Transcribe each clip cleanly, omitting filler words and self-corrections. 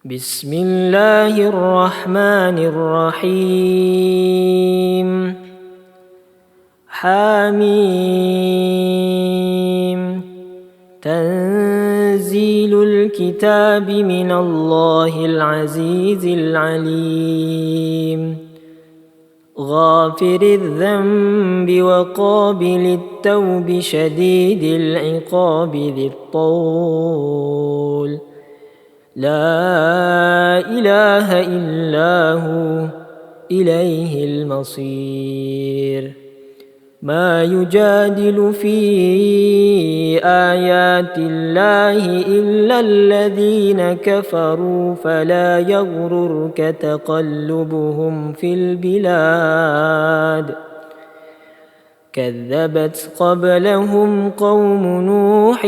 بسم الله الرحمن الرحيم. حميم. تنزيل الكتاب من الله العزيز العليم. غافر الذنب وقابل التوب شديد العقاب ذي الطول. لا إله إلا هو إليه المصير. ما يجادل في آيات الله إلا الذين كفروا فلا يغررك تقلبهم في البلاد. كذبت قبلهم قوم نوح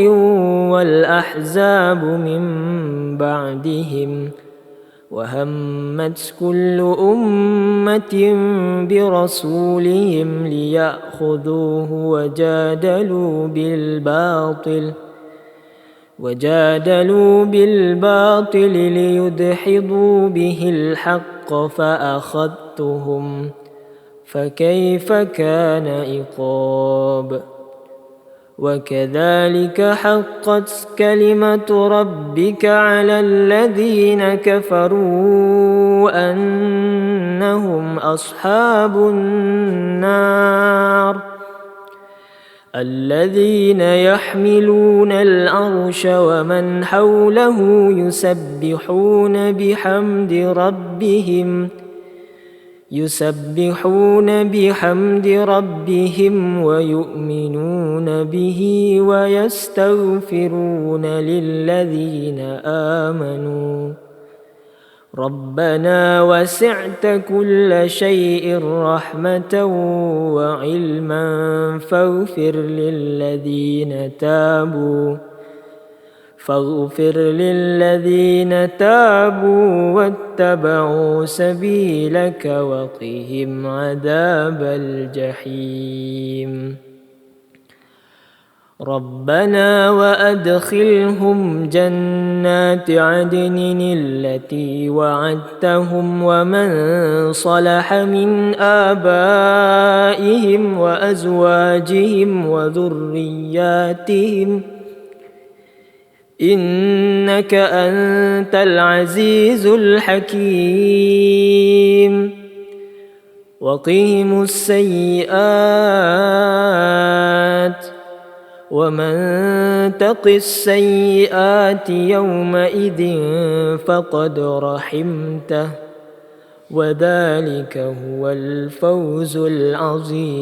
والأحزاب من بعدهم وهمت كل أمة برسولهم ليأخذوه وجادلوا بالباطل ليدحضوا به الحق فأخذتهم فكيف كان عقاب. وكذلك حقت كلمة ربك على الذين كفروا أنهم أصحاب النار. الذين يحملون العرش ومن حوله يسبحون بحمد ربهم ويؤمنون به ويستغفرون للذين آمنوا ربنا وسعت كل شيء رحمة وعلما فاغفر للذين تابوا واتبعوا سبيلك وقهم عذاب الجحيم. ربنا وأدخلهم جنات عدن التي وعدتهم ومن صلح من آبائهم وأزواجهم وذرياتهم إنك أنت العزيز الحكيم. وقهم السيئات ومن تق السيئات يومئذ فقد رحمته وذلك هو الفوز العظيم.